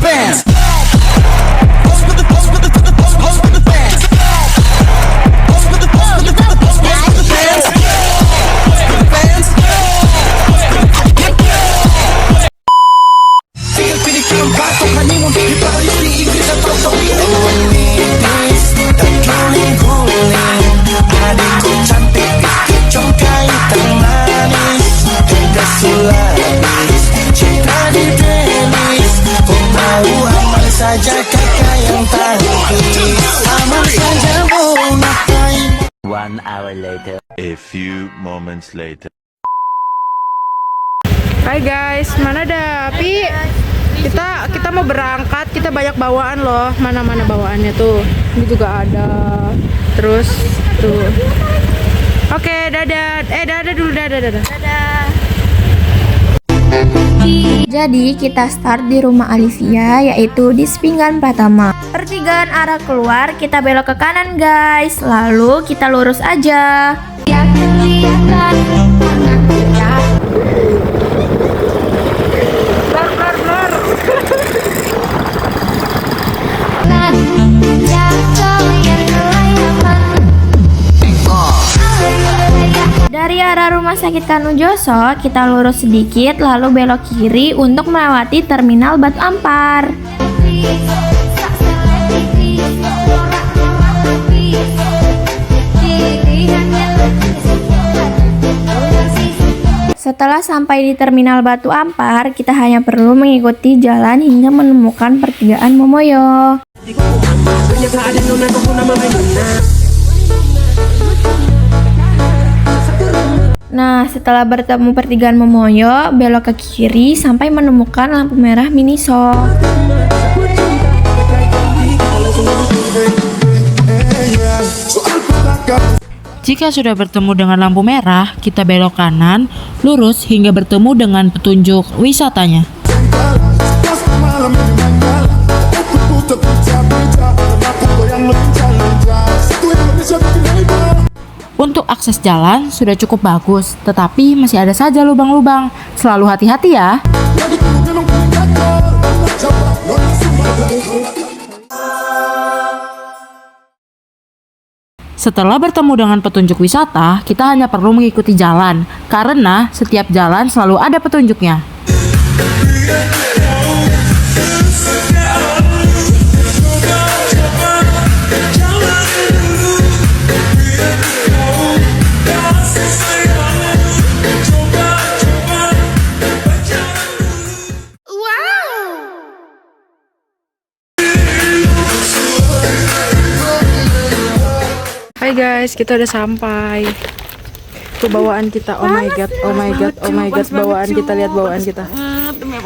fans. One hour later. A few moments later. Hai guys, mana ada Api? Kita mau berangkat, kita banyak bawaan loh. Mana bawaannya tuh? Ini juga ada. Terus tuh. Oke, dadah. Dadah dulu, dadah. Jadi kita start di rumah Alivia, yaitu di Sepinggan Pratama. Pertigaan arah keluar, kita belok ke kanan guys, lalu kita lurus aja. Dari arah rumah sakit Kanujoso, kita lurus sedikit lalu belok kiri untuk melewati terminal Batu Ampar. Setelah sampai di terminal Batu Ampar, kita hanya perlu mengikuti jalan hingga menemukan pertigaan Momoyo. Nah, setelah bertemu pertigaan Momoyo, belok ke kiri sampai menemukan lampu merah Miniso. Jika sudah bertemu dengan lampu merah, kita belok kanan, lurus hingga bertemu dengan petunjuk wisatanya. Untuk akses jalan sudah cukup bagus, tetapi masih ada saja lubang-lubang. Selalu hati-hati ya. Setelah bertemu dengan petunjuk wisata, kita hanya perlu mengikuti jalan, karena setiap jalan selalu ada petunjuknya. Hai guys, kita udah sampai. Tuh bawaan kita. Oh my god, bawaan kita, lihat bawaan kita.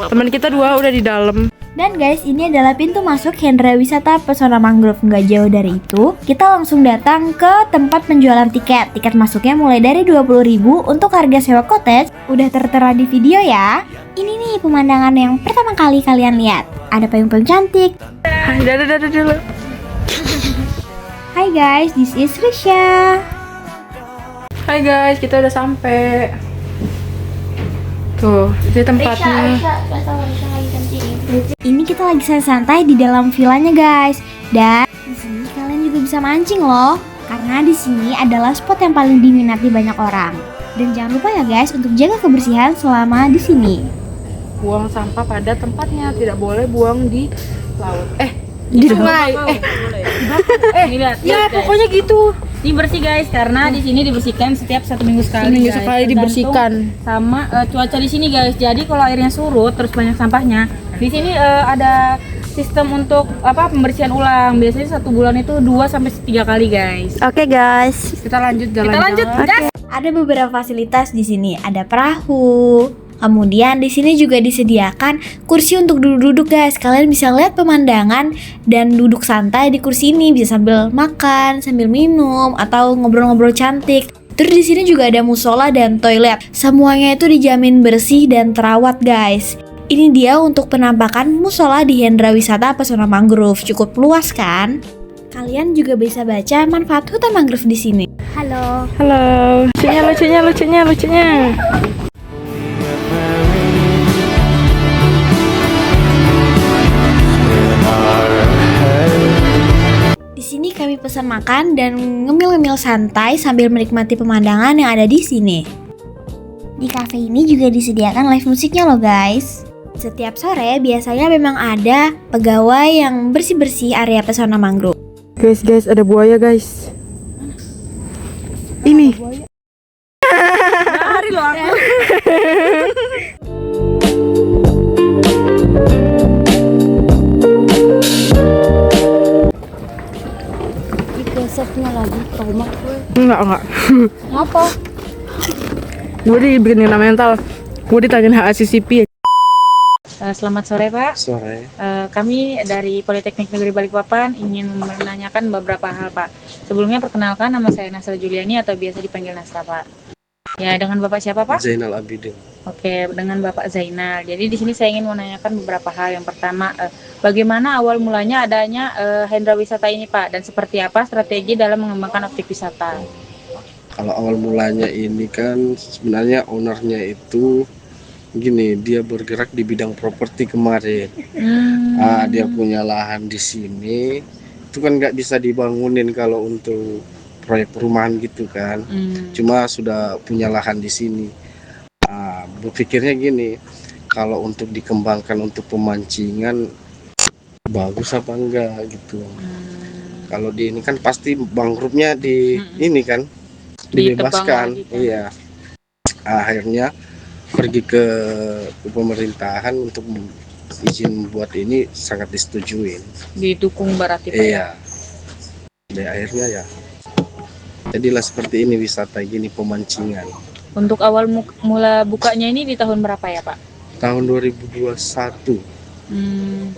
Teman kita dua udah di dalam. Dan guys, ini adalah pintu masuk Hendra Wisata Pesona Mangrove. Nggak jauh dari itu, kita langsung datang ke tempat penjualan tiket. Tiket masuknya mulai dari 20.000. Untuk harga sewa cottage udah tertera di video ya. Ini nih pemandangan yang pertama kali kalian lihat. Ada payung-payung cantik. Dadah dulu. Hai guys, this is Risha. Hai guys, kita udah sampai. Tuh, ini tempatnya. Ini kita lagi santai di dalam villanya guys. Dan di sini kalian juga bisa mancing loh. Karena di sini adalah spot yang paling diminati banyak orang. Dan jangan lupa ya guys untuk jaga kebersihan selama di sini. Buang sampah pada tempatnya, tidak boleh buang di laut. Di sungai. Ini lihat. Ya, pokoknya gitu. Ini bersih guys, karena di sini dibersihkan setiap 1 minggu sekali. Seminggu guys. sekali dibersihkan. Sama cuaca di sini guys. Jadi kalau airnya surut terus banyak sampahnya, di sini ada sistem untuk pembersihan ulang. Biasanya 1 bulan itu 2 sampai 3 kali guys. Oke guys, Kita lanjut jalan-jalan. Oke. Ada beberapa fasilitas di sini. Ada perahu. Kemudian di sini juga disediakan kursi untuk duduk-duduk guys. Kalian bisa lihat pemandangan dan duduk santai di kursi ini, bisa sambil makan, sambil minum atau ngobrol-ngobrol cantik. Terus di sini juga ada musola dan toilet. Semuanya itu dijamin bersih dan terawat guys. Ini dia untuk penampakan musola di Hendra Wisata Pesona Mangrove. Cukup luas kan? Kalian juga bisa baca manfaat hutan mangrove di sini. Halo. Lucunya. pesan makan dan ngemil-ngemil santai sambil menikmati pemandangan yang ada di sini. Di cafe ini juga disediakan live musiknya loh guys. Setiap sore biasanya memang ada pegawai yang bersih-bersih area pesona mangrove. Guys, ada buaya guys. Ini. Hari loh aku. Besoknya lagi trauma. Enggak. Apa? Gue dibikin kena mental. Gue ditanyain HACCP. Selamat sore Pak. Sore. Kami dari Politeknik Negeri Balikpapan ingin menanyakan beberapa hal Pak. Sebelumnya perkenalkan, nama saya Nasra Juliani atau biasa dipanggil Nasra Pak. Ya, dengan Bapak siapa Pak? Zainal Abidin. Oke, dengan Bapak Zainal. Jadi di sini saya ingin menanyakan beberapa hal. Yang pertama, bagaimana awal mulanya adanya Hendra Wisata ini Pak, dan seperti apa strategi dalam mengembangkan objek wisata? Kalau awal mulanya ini kan sebenarnya ownernya itu gini, dia bergerak di bidang properti kemarin. Dia punya lahan di sini, itu kan nggak bisa dibangunin kalau untuk proyek perumahan gitu kan. Cuma sudah punya lahan di sini. Berpikirnya gini, kalau untuk dikembangkan untuk pemancingan bagus apa enggak gitu. Kalau di ini kan pasti mangrove-nya di ini kan dibebaskan. Lagi, kan? Iya. Akhirnya pergi ke pemerintahan untuk izin buat ini sangat disetujuin. Didukung berarti Pak. Iya. Dan akhirnya ya jadilah seperti ini wisata gini pemancingan. Untuk awal mula bukanya ini di tahun berapa ya Pak? Tahun 2021.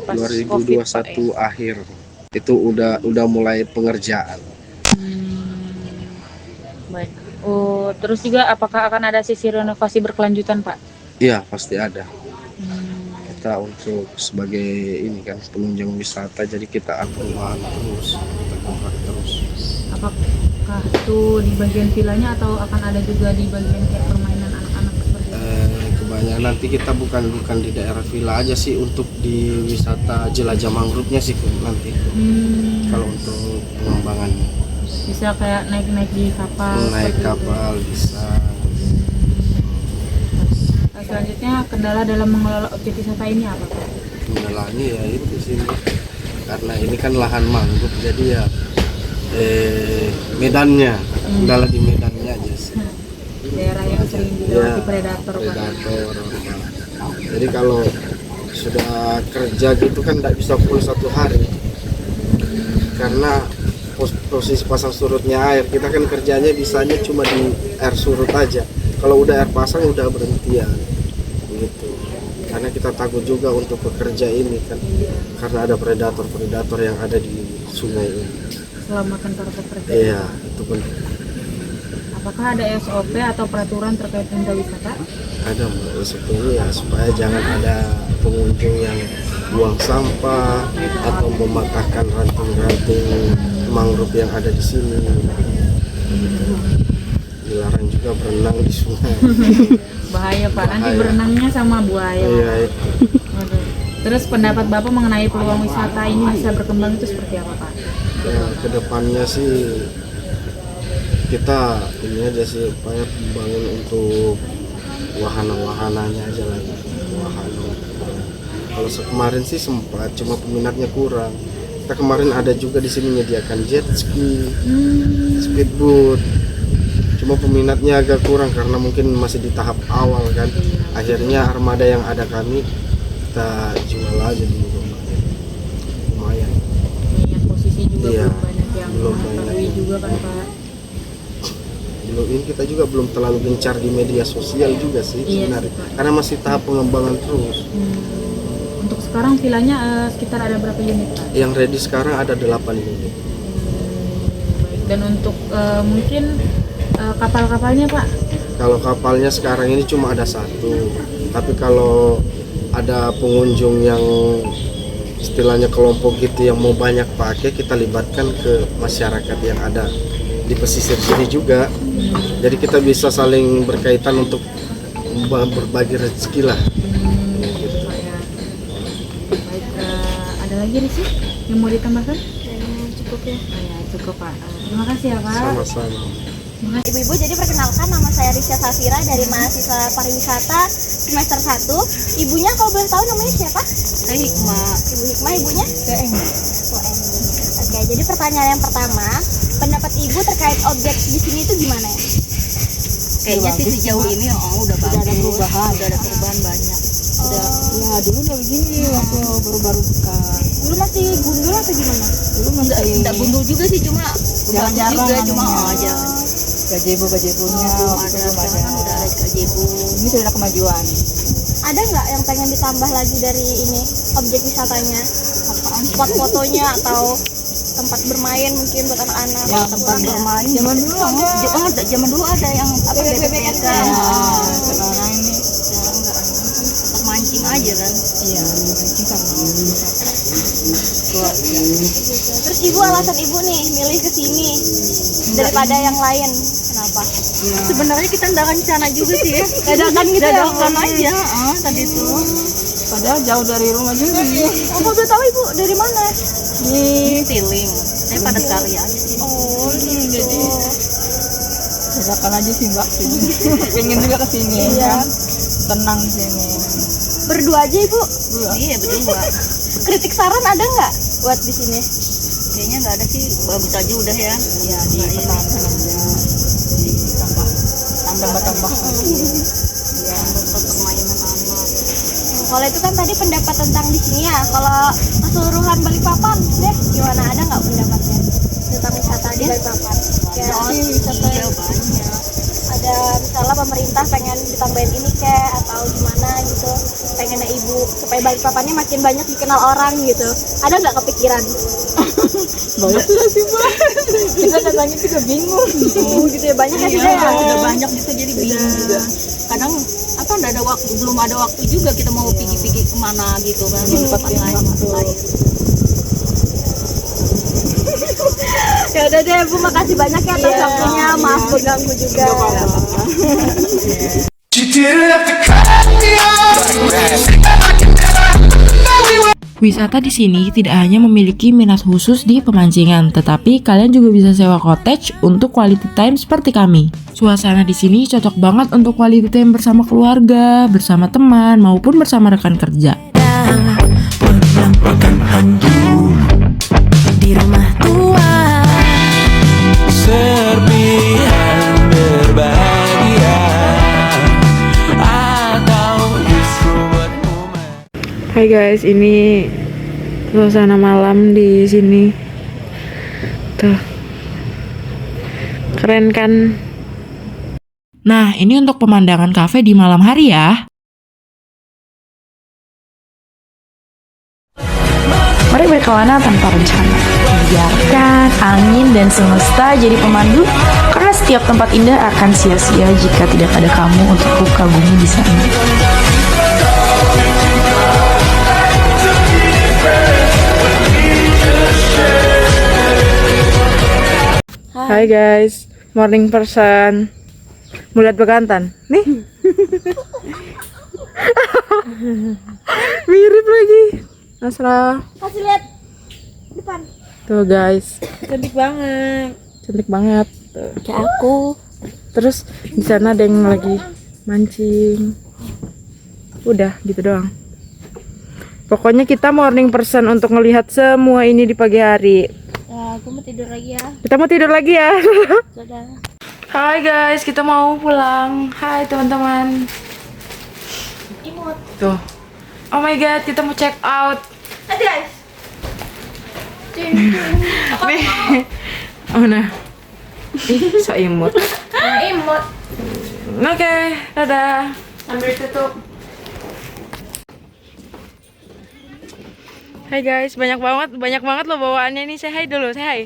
Pas 2021 COVID, Pak, ya? akhir itu udah mulai pengerjaan. Baik. Oh, terus juga apakah akan ada sisi renovasi berkelanjutan Pak? Iya pasti ada. Kita untuk sebagai ini kan penunjang wisata, jadi kita atur lahan terus, kita kontrak terus. Apakah itu di bagian vilanya atau akan ada juga di bagian kayak permainan anak-anak seperti itu? Kebanyakan nanti kita bukan di daerah villa aja sih, untuk di wisata jelajah mangrove-nya sih nanti. Kalau untuk pengembangannya Bisa kayak naik-naik di kapal. naik seperti itu. kapal bisa. Selanjutnya kendala dalam mengelola objek wisata ini apa Pak? Kendalanya ya itu sih, karena ini kan lahan mangrove, jadi ya medannya, kendala di medannya aja sih. Daerah yang sering dilewati predator Pak. predator. Jadi kalau sudah kerja gitu kan tidak bisa full 1 hari, karena posisi pasang surutnya air, kita kan kerjanya bisanya cuma di air surut aja. Kalau udah air pasang udah berhentian gitu, karena kita takut juga untuk pekerja ini kan, karena ada predator yang ada di sungai ini. Selamatkan para pekerja. Iya, itu pun Apakah ada SOP atau peraturan terkait Hendra Wisata? ada Mbak, SOP-nya ya, supaya jangan ada pengunjung yang buang sampah atau mematahkan ranting-ranting mangrove yang ada di sini. Gitu. Dilarang juga berenang di sungai. Bahaya Pak, nanti Bahaya. berenangnya sama buaya. Iya itu. Waduh. Terus pendapat Bapak mengenai peluang wisata ini bisa berkembang itu seperti apa Pak? Ya kedepannya sih kita ini aja sih, upaya bangun untuk wahana-wahananya aja lagi. Wahana. Kalau kemarin sih sempat, cuma peminatnya kurang. Kita kemarin ada juga di sini menyediakan jet ski, speedboat. Cuma peminatnya agak kurang karena mungkin masih di tahap awal kan. Akhirnya armada yang ada kami kita jual aja di rumah. Lumayan. Mengingat posisi juga Iya, belum banyak yang belum mengetahui banyak. juga kan Pak. Belum, ini kita juga belum terlalu gencar di media sosial juga sih Iya sebenarnya. sih, Pak. Karena masih tahap pengembangan terus. Untuk sekarang vilanya sekitar ada berapa unit Pak? Yang ready sekarang ada 8 unit. Baik. Dan untuk mungkin kapal-kapalnya Pak? Kalau kapalnya sekarang ini cuma ada 1. Tapi kalau ada pengunjung yang istilahnya kelompok gitu yang mau banyak pakai, kita libatkan ke masyarakat yang ada di pesisir sini juga. Jadi kita bisa saling berkaitan untuk berbagi rezeki lah. Gitu Pak ya. Baik, ada lagi nih sih yang mau ditambahkan? Cukup ya. Ya cukup Pak. Terima kasih ya Pak. Sama-sama. Ibu-ibu, jadi perkenalkan nama saya Risha Safira dari mahasiswa pariwisata semester 1. Ibunya kalau boleh tahu namanya siapa? Hikmah. Ibu Hikmah, ibunya? Oke, jadi pertanyaan yang pertama, pendapat ibu terkait objek di sini itu gimana ya? Kayaknya sih sejauh ini udah bagus. Udah ada perubahan banyak. Ya dulu nggak begini waktu baru-baru buka. Dulu masih gundul atau gimana? Dulu masih Enggak gundul juga sih, cuma jarang-jarang juga cuma namanya. aja. Gazebo-gazebonya waktu itu belum ada. Udah ada gazebo. Ini sudah ada kemajuan. Ada nggak yang pengen ditambah lagi dari ini objek wisatanya? Apaan? Spot fotonya atau tempat bermain mungkin buat anak-anak? Ya, tempat bermain. Zaman dulu ada. Zaman dulu ada yang apa BBB-an kan. Sekarang ini Sekarang enggak tempat mancing aja kan. iya mancing sama wisata keluarga. Terus ibu, alasan ibu nih milih ke sini daripada yang lain, kenapa? Sebenarnya kita nggak rencana juga sih ya. Dadakan gitu ya? Dadakan aja tadi tuh. Padahal jauh dari rumah juga. Oh, mau tahu ibu dari mana? Di feeling. Saya pada karya aja sih. Oh, gitu. Dadakan aja sih Mbak. Pengen juga ke sini Iya. kan. Tenang di sini. Berdua aja ibu. Iya berdua. Kritik saran ada nggak buat di sini? Kayaknya nggak ada sih. Bagus aja udah ya. Ya di pertahankan aja. Ditambah-tambah. Permainan anak. Kalau itu kan tadi pendapat tentang di sini ya. Kalau keseluruhan Balikpapan deh, gimana, ada nggak pendapatnya tentang wisata di Balikpapan? Ya, wisata Iya banyak. ada misalnya pemerintah pengen ditambahin ini kayak atau gimana gitu, pengennya ibu supaya Balikpapannya makin banyak dikenal orang gitu. Ada nggak kepikiran? Banyak sudah sih Mbak. Kita datangnya juga bingung. Gitu ya, banyak ya Iya, sudah ya. udah banyak gitu jadi bingung juga. Kadang apa nggak ada waktu, belum ada waktu juga kita mau pergi-pergi kemana gitu kan. Tempat lain. Ya udah deh Bu, makasih banyak ya atas waktunya. Maaf mengganggu juga. Wisata di sini tidak hanya memiliki minat khusus di pemancingan, tetapi kalian juga bisa sewa cottage untuk quality time seperti kami. Suasana di sini cocok banget untuk quality time bersama keluarga, bersama teman, maupun bersama rekan kerja. Di rumah tua serpihan berbahagia atau justru berumah. Hai guys, ini suasana malam di sini. Tuh. Keren kan? Nah, ini untuk pemandangan kafe di malam hari ya. Mari berkelana tanpa rencana. Biarkan angin dan semesta jadi pemandu, karena setiap tempat indah akan sia-sia jika tidak ada kamu untuk buka bumi di sana. Hai guys, morning person. Mau lihat bekantan? Nih. Mirip lagi. Asra. Kasih lihat depan. Tuh guys. Cantik banget. Cantik banget. Tuh. Kayak aku. Terus di sana ada yang lagi mancing. Udah gitu doang. Pokoknya kita morning person untuk ngelihat semua ini di pagi hari. Ya, aku mau tidur lagi ya. Kita mau tidur lagi ya. Dadah. Hai guys, kita mau pulang. Hai teman-teman. Imut. Tuh. Oh my god, kita mau check out. Nanti guys. Nih. Oh nah. Ih, so imut. Imut. Oke, dadah. Sambil tutup. Hai guys, banyak banget loh bawaannya nih. Say hi dulu, say hi.